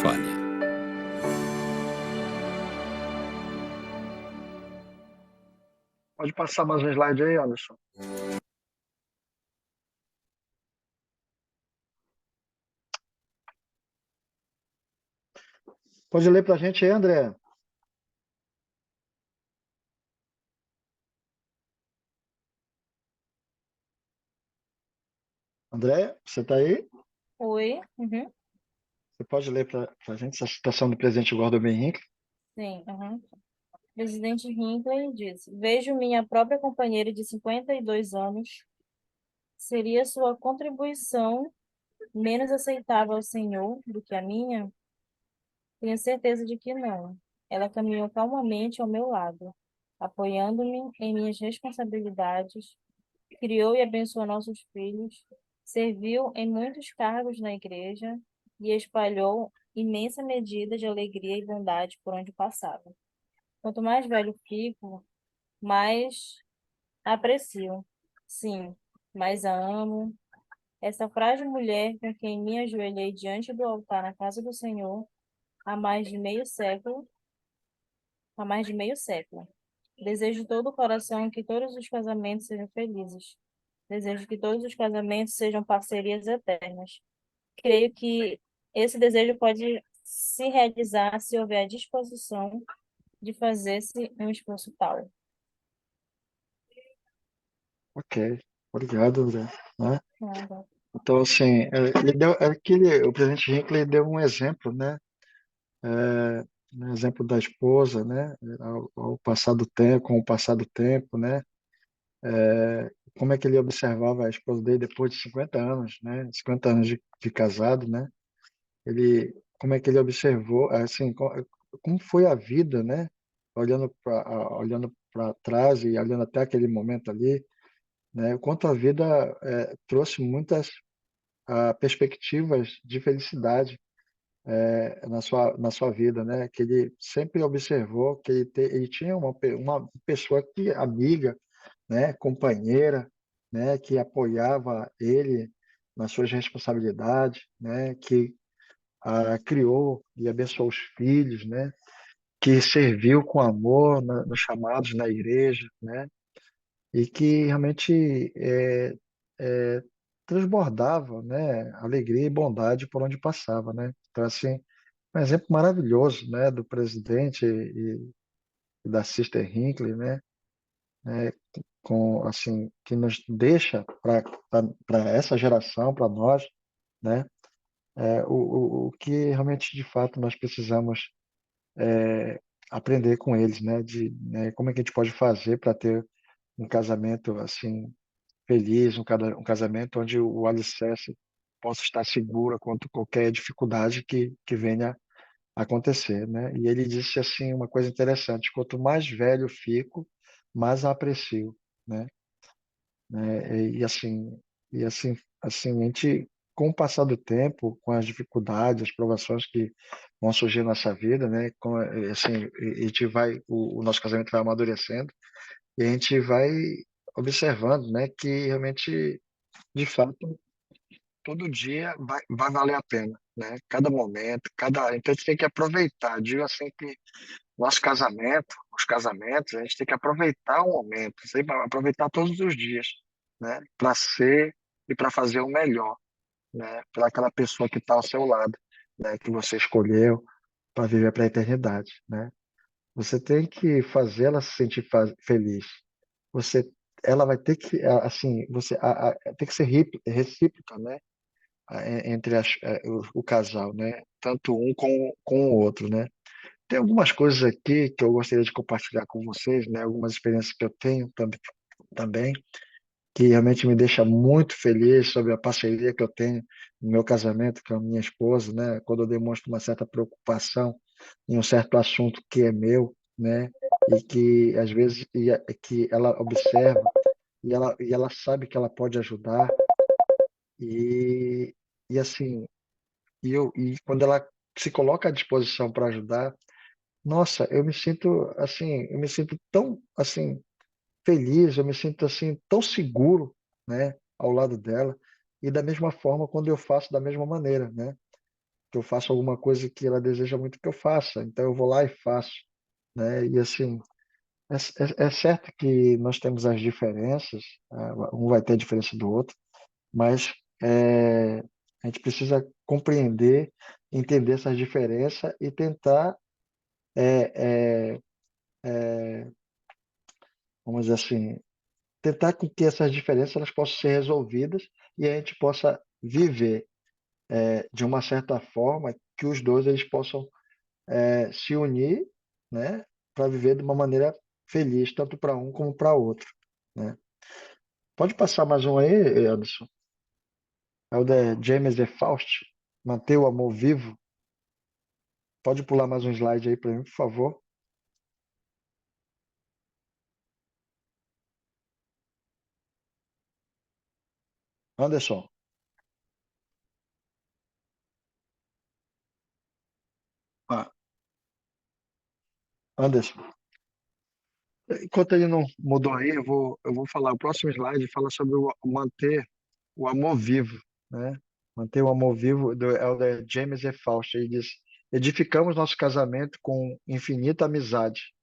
falha. Pode passar mais um slide aí, Anderson. Pode ler para a gente aí, André? André, você está aí? Oi. Uhum. Você pode ler para a gente essa citação do presidente Gordon B. Hinckley? Sim. Uhum. Presidente Hinckley disse: Vejo minha própria companheira de 52 anos. Seria sua contribuição menos aceitável ao Senhor do que a minha? Tenho certeza de que não. Ela caminhou calmamente ao meu lado, apoiando-me em minhas responsabilidades, criou e abençoou nossos filhos, serviu em muitos cargos na igreja e espalhou imensa medida de alegria e bondade por onde passava. Quanto mais velho fico, mais aprecio. Sim, mais a amo. Essa frágil mulher com quem me ajoelhei diante do altar na casa do Senhor há mais de meio século, há mais de meio século. Desejo de todo o coração que todos os casamentos sejam felizes. Desejo que todos os casamentos sejam parcerias eternas. Creio que esse desejo pode se realizar se houver a disposição de fazer-se um esforço tal. Ok, obrigado, André. Né? Nada. Então, assim, o presidente Hinckley deu um exemplo, né? Um exemplo da esposa, né? Ao passar do tempo, com o passar do tempo, né? Como é que ele observava a esposa dele depois de 50 anos, né? 50 anos de casado, né? Como é que ele observou, assim, como foi a vida, né? Olhando para trás e olhando até aquele momento ali, né? O quanto a vida trouxe muitas perspectivas de felicidade na sua vida, né? Que ele sempre observou que ele tinha uma pessoa que amiga, né? Companheira, né? Que apoiava ele nas suas responsabilidades, né? Que criou e abençoou os filhos, né? Que serviu com amor nos chamados na igreja, né? E que realmente transbordava, né? Alegria e bondade por onde passava, né? Então, assim, um exemplo maravilhoso, né? Do presidente e da Sister Hinckley, né? Com, assim, que nos deixa para essa geração, para nós, né? O que realmente, de fato, nós precisamos aprender com eles, né? Né, como é que a gente pode fazer para ter um casamento assim feliz, um casamento onde o alicerce possa estar seguro quanto qualquer dificuldade que venha a acontecer, né? E ele disse assim uma coisa interessante: quanto mais velho fico, mais a aprecio, né? E assim, a gente, com o passar do tempo, com as dificuldades, as provações que vão surgir na nossa vida, né? Assim, a gente o nosso casamento vai amadurecendo e a gente vai observando, né? Que realmente, de fato, todo dia vai valer a pena, né? Cada momento, então a gente tem que aproveitar. Digo assim que nosso casamento, os casamentos, a gente tem que aproveitar o momento, sempre aproveitar todos os dias, né? Para ser e para fazer o melhor, né? Para aquela pessoa que está ao seu lado, né? Que você escolheu para viver para a eternidade, né? Você tem que fazer ela se sentir feliz. Você, ela vai ter que, assim, tem que ser recíproca, né? Entre o casal, né? Tanto um com o outro, né? Tem algumas coisas aqui que eu gostaria de compartilhar com vocês, né? Algumas experiências que eu tenho também, que realmente me deixa muito feliz sobre a parceria que eu tenho no meu casamento com a minha esposa, né? Quando eu demonstro uma certa preocupação em um certo assunto que é meu, né? E que às vezes que ela observa e ela sabe que ela pode ajudar e, e assim, e quando ela se coloca à disposição para ajudar, nossa, eu me sinto tão assim feliz, eu me sinto assim tão seguro, né, ao lado dela. E da mesma forma quando eu faço da mesma maneira, né? Que eu faço alguma coisa que ela deseja muito que eu faça, então eu vou lá e faço, né? E assim, é certo que nós temos as diferenças, um vai ter a diferença do outro, mas a gente precisa compreender, entender essas diferenças e tentar, é, é, é, vamos dizer assim, tentar com que essas diferenças elas possam ser resolvidas e a gente possa viver de uma certa forma que os dois eles possam se unir, né, para viver de uma maneira feliz, tanto para um como para outro, né? Pode passar mais um aí, Anderson? É o de James E. Faust, Manter o Amor Vivo. Pode pular mais um slide aí para mim, por favor. Anderson, ah, Anderson. Enquanto ele não mudou aí, eu vou falar. O próximo slide fala sobre manter o amor vivo, né? Manter o amor vivo do Elder James E. Faust. Ele diz: edificamos nosso casamento com infinita amizade,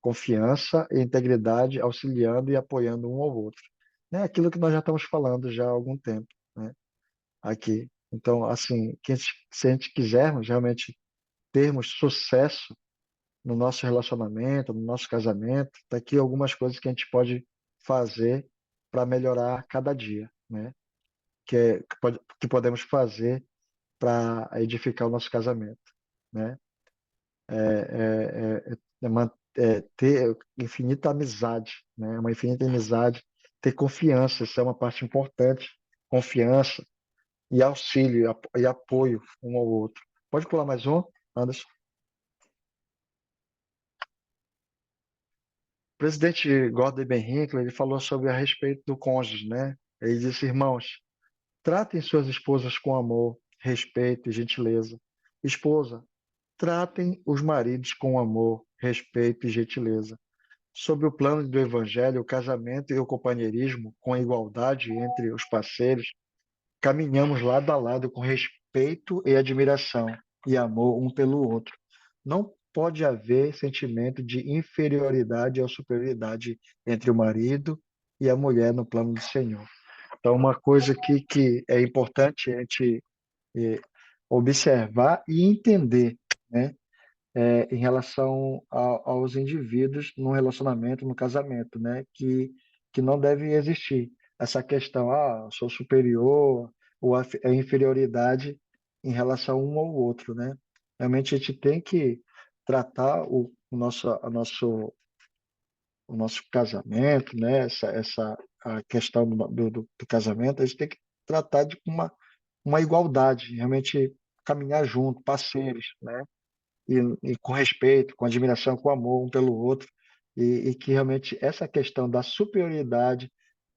confiança e integridade, auxiliando e apoiando um ao outro. É aquilo que nós já estamos falando já há algum tempo, né? Aqui. Então, assim, se a gente quisermos realmente termos sucesso no nosso relacionamento, no nosso casamento, tá aqui algumas coisas que a gente pode fazer para melhorar cada dia, né? Que podemos fazer para edificar o nosso casamento, né? Ter infinita amizade, né? Uma infinita amizade, ter confiança, isso é uma parte importante, confiança e auxílio e apoio um ao outro. Pode pular mais um, Anderson? O presidente Gordon B. Hinckley, ele falou sobre a respeito do cônjuge, né? Ele disse: irmãos, tratem suas esposas com amor, respeito e gentileza. Esposa, tratem os maridos com amor, respeito e gentileza. Sob o plano do Evangelho, o casamento e o companheirismo, com igualdade entre os parceiros, caminhamos lado a lado com respeito e admiração e amor um pelo outro. Não pode haver sentimento de inferioridade ou superioridade entre o marido e a mulher no plano do Senhor. Então, uma coisa que é importante a gente observar e entender, né? Em relação aos indivíduos no relacionamento, no casamento, né? Que não deve existir essa questão, sou superior, ou a inferioridade em relação um ao outro, né? Realmente a gente tem que tratar o nosso casamento, né? A questão do casamento, a gente tem que tratar de uma igualdade, realmente caminhar junto, parceiros, né? E com respeito, com admiração, com amor um pelo outro, e que realmente essa questão da superioridade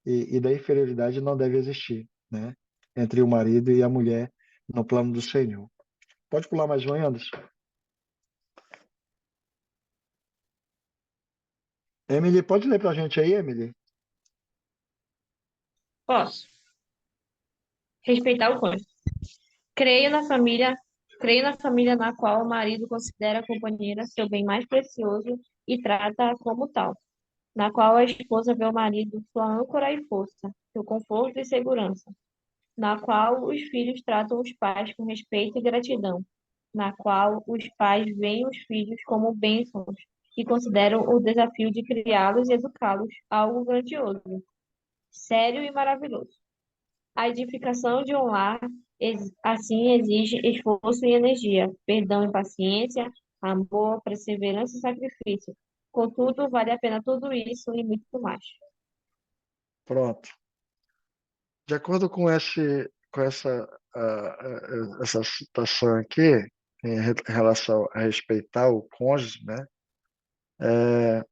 e da inferioridade não deve existir, né? Entre o marido e a mulher no plano do Senhor. Pode pular mais um, Anderson? Emily, pode ler para a gente aí, Emily? Posso. Respeitar o cônjuge. Creio na família, creio na família na qual o marido considera a companheira seu bem mais precioso e trata-a como tal, na qual a esposa vê o marido sua âncora e força, seu conforto e segurança, na qual os filhos tratam os pais com respeito e gratidão, na qual os pais veem os filhos como bênçãos e consideram o desafio de criá-los e educá-los algo grandioso, sério e maravilhoso. A edificação de um lar, assim, exige esforço e energia, perdão e paciência, amor, perseverança e sacrifício. Contudo, vale a pena tudo isso e muito mais. Pronto. De acordo com essa citação aqui, em relação a respeitar o cônjuge, né?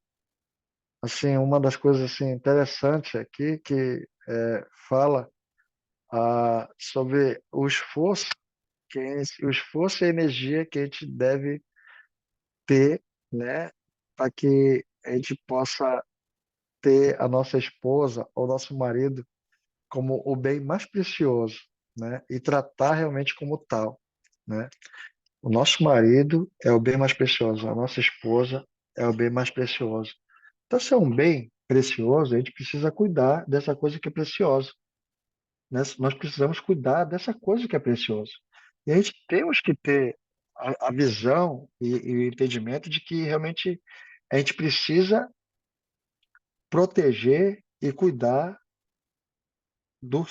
Assim, uma das coisas assim interessantes aqui que fala sobre o esforço o esforço e a energia que a gente deve ter, né, para que a gente possa ter a nossa esposa ou nosso marido como o bem mais precioso, né, e tratar realmente como tal, né? O nosso marido é o bem mais precioso, a nossa esposa é o bem mais precioso. Então, se é um bem precioso, a gente precisa cuidar dessa coisa que é preciosa, né? Nós precisamos cuidar dessa coisa que é preciosa. E a gente temos que ter a visão e o entendimento de que realmente a gente precisa proteger e cuidar do,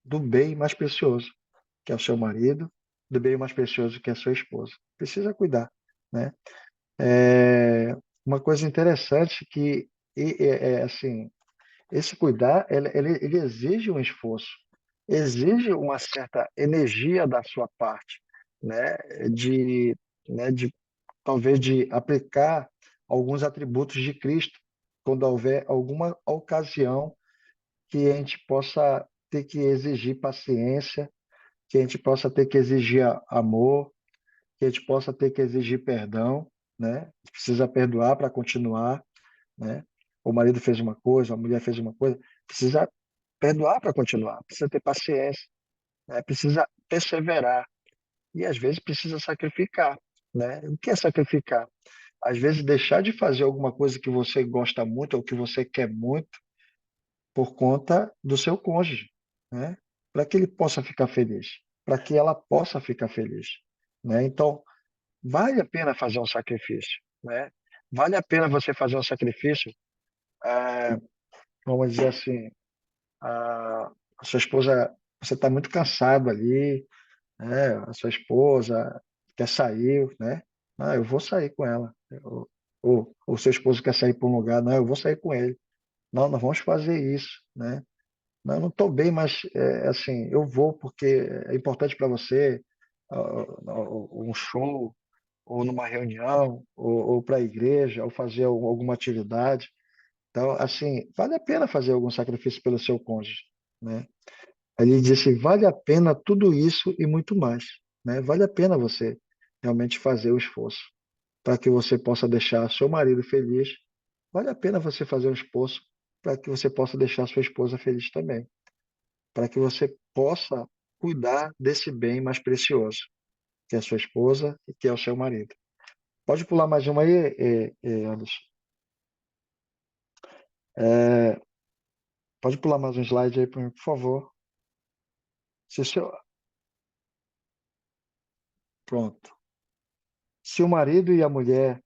do bem mais precioso, que é o seu marido, do bem mais precioso, que é a sua esposa. Precisa cuidar, né? É uma coisa interessante que, assim, esse cuidar, ele exige um esforço, exige uma certa energia da sua parte, né? De, de talvez de aplicar alguns atributos de Cristo, quando houver alguma ocasião que a gente possa ter que exigir paciência, que a gente possa ter que exigir amor, que a gente possa ter que exigir perdão, né? A gente precisa perdoar para continuar, né? O marido fez uma coisa, a mulher fez uma coisa, precisa perdoar para continuar, precisa ter paciência, né? Precisa perseverar e às vezes precisa sacrificar, né? O que é sacrificar? Às vezes deixar de fazer alguma coisa que você gosta muito ou que você quer muito por conta do seu cônjuge, né? Para que ele possa ficar feliz, para que ela possa ficar feliz, né? Então, vale a pena fazer um sacrifício, né? Vale a pena você fazer um sacrifício, eh, vamos dizer assim, a sua esposa, você está muito cansado ali, né? A sua esposa quer sair, né? Ah, eu vou sair com ela. Ou o seu esposo quer sair para um lugar, não, eu vou sair com ele. Não, nós vamos fazer isso, né? Não, eu não estou bem, mas assim, eu vou porque é importante para você, um show, ou numa reunião, ou para a igreja, ou fazer alguma atividade. Então, assim, vale a pena fazer algum sacrifício pelo seu cônjuge, né? Ele disse, vale a pena tudo isso e muito mais, né? Vale a pena você realmente fazer o esforço para que você possa deixar seu marido feliz. Vale a pena você fazer um esforço para que você possa deixar sua esposa feliz também, para que você possa cuidar desse bem mais precioso, que é a sua esposa e que é o seu marido. Pode pular mais uma aí, Anderson. É, pode pular mais um slide aí para mim, por favor. Se o seu... Pronto. Se o marido e a mulher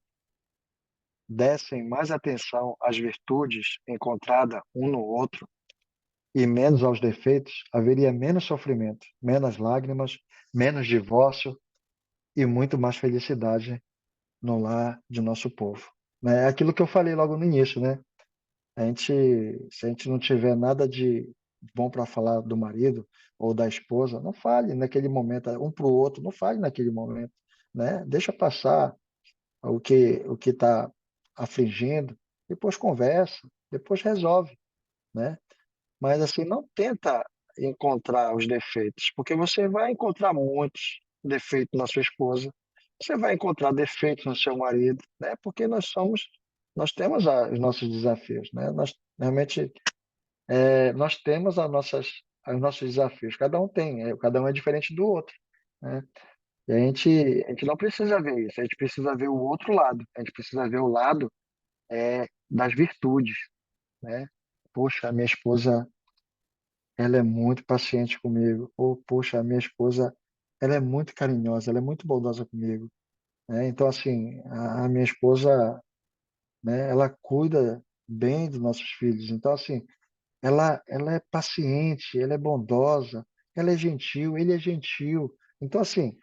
dessem mais atenção às virtudes encontradas um no outro e menos aos defeitos, haveria menos sofrimento, menos lágrimas, menos divórcio e muito mais felicidade no lar de nosso povo. É aquilo que eu falei logo no início, né? Se a gente não tiver nada de bom para falar do marido ou da esposa, não fale naquele momento, um para o outro, não fale naquele momento, né? Deixa passar o que está afligindo, depois conversa, depois resolve, né? Mas assim, não tenta encontrar os defeitos, porque você vai encontrar muitos defeitos na sua esposa, você vai encontrar defeitos no seu marido, né? Porque nós temos os nossos desafios, né? Nós realmente nós temos os nossos desafios. Cada um tem, cada um é diferente do outro, né? E a gente não precisa ver isso, a gente precisa ver o outro lado, a gente precisa ver o lado das virtudes, né? Poxa, a minha esposa, ela é muito paciente comigo. Ou, poxa, a minha esposa, ela é muito carinhosa, ela é muito bondosa comigo, né? Então, assim, a minha esposa, né, ela cuida bem dos nossos filhos. Então, assim, ela é paciente, ela é bondosa, ela é gentil, ele é gentil. Então, assim,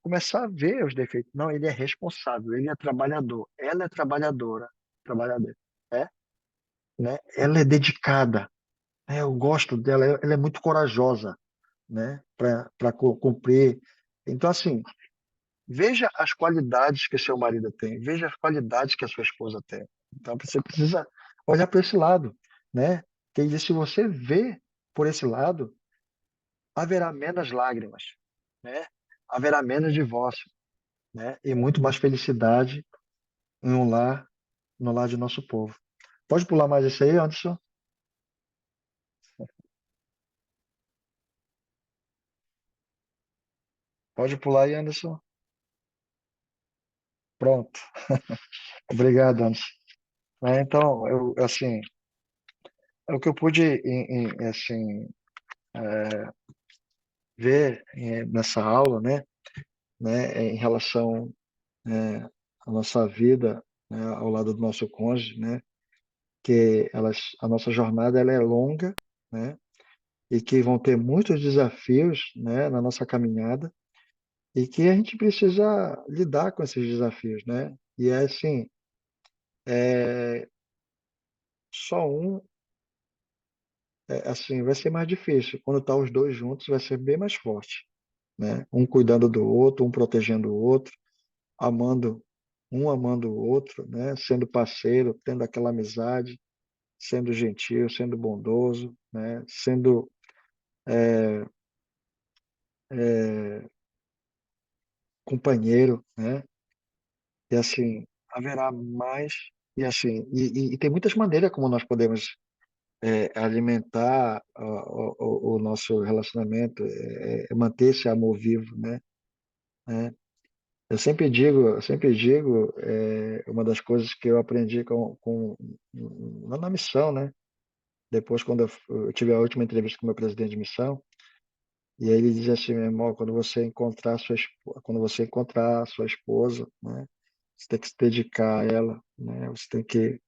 começar a ver os defeitos. Não, ele é responsável, ele é trabalhador, ela é trabalhadora, trabalhadora, é, né? Ela é dedicada. Eu gosto dela, ela é muito corajosa, né? Para cumprir. Então, assim, Veja as qualidades que seu marido tem, veja as qualidades que a sua esposa tem. Então você precisa olhar para esse lado, né? Que ele diz, se você vê por esse lado, haverá menos lágrimas, né? Haverá menos divórcio, né? E muito mais felicidade em um lar, no lar de nosso povo. Pode pular mais isso aí, Anderson? Pode pular aí, Anderson. Pronto. Obrigado, Anderson. Então, assim, é o que eu pude, assim, ver nessa aula, né, em relação à nossa vida, né, ao lado do nosso cônjuge, né, que a nossa jornada ela é longa, né, e que vão ter muitos desafios, né, na nossa caminhada e que a gente precisa lidar com esses desafios, né? E é assim, é, só um, assim, vai ser mais difícil. Quando tá os dois juntos, vai ser bem mais forte, né? Um cuidando do outro, um protegendo o outro, amando amando o outro, né? Sendo parceiro, tendo aquela amizade, sendo gentil, sendo bondoso, né? Sendo é, companheiro, né? E assim, haverá mais e assim, e tem muitas maneiras como nós podemos alimentar o nosso relacionamento, manter esse amor vivo, né? Eu sempre digo, uma das coisas que eu aprendi lá na missão, né? Depois, quando eu tive a última entrevista com o meu presidente de missão, e aí ele dizia assim, meu irmão, quando você encontrar a sua esposa, né? Você tem que se dedicar a ela, né? Você tem que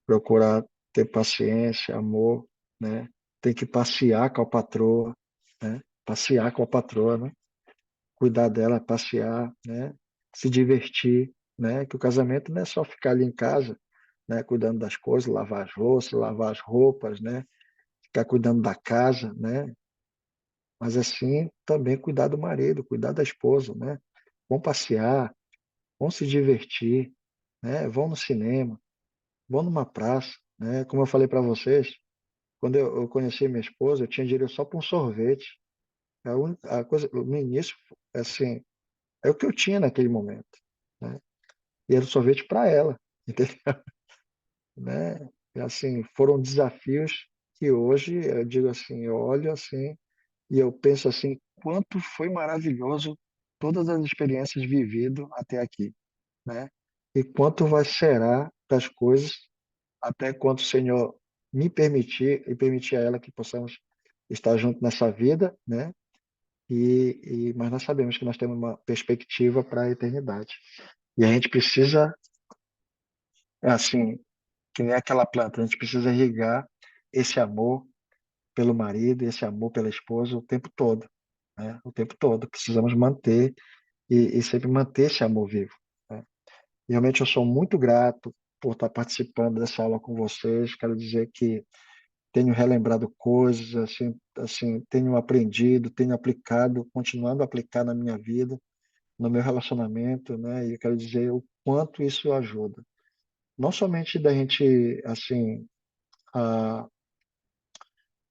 procurar ter paciência, amor, né? Tem que passear com a patroa, né? Passear com a patroa, né? Cuidar dela, passear, né? Se divertir, né? Que o casamento não é só ficar ali em casa, né? Cuidando das coisas, lavar as louças, lavar as roupas, né? Ficar cuidando da casa, né? Mas assim também cuidar do marido, cuidar da esposa, né? Vão passear, vão se divertir, né? Vão no cinema, vão numa praça, né? Como eu falei para vocês, quando eu conheci minha esposa, eu tinha dinheiro só para um sorvete. A coisa, no início, assim, é o que eu tinha naquele momento, né? E era o sorvete para ela, entendeu? Né? E, assim, foram desafios que hoje eu digo assim, eu olho assim e eu penso assim, quanto foi maravilhoso todas as experiências vividas até aqui, né? E quanto vai será das coisas até quando o Senhor me permitir e permitir a ela que possamos estar junto nessa vida, né? Mas nós sabemos que nós temos uma perspectiva para a eternidade. E a gente precisa, assim, que nem aquela planta, a gente precisa irrigar esse amor pelo marido, esse amor pela esposa o tempo todo, né? O tempo todo. Precisamos manter e sempre manter esse amor vivo, né? E realmente eu sou muito grato por estar participando dessa aula com vocês. Quero dizer que tenho relembrado coisas, assim, tenho aprendido, tenho aplicado, continuando a aplicar na minha vida, no meu relacionamento, né? E eu quero dizer o quanto isso ajuda. Não somente da gente, a,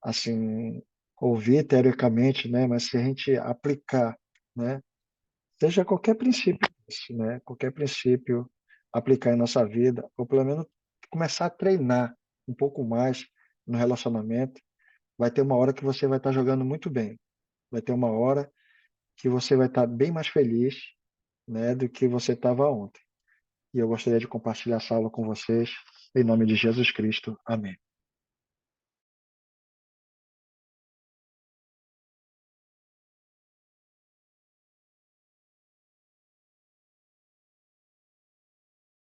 assim, ouvir teoricamente, né? Mas se a gente aplicar, né? Seja qualquer princípio, né? Qualquer princípio aplicar em nossa vida, ou pelo menos começar a treinar um pouco mais no relacionamento, vai ter uma hora que você vai estar jogando muito bem. Vai ter uma hora que você vai estar bem mais feliz, né, do que você estava ontem. E eu gostaria de compartilhar essa aula com vocês, em nome de Jesus Cristo. Amém.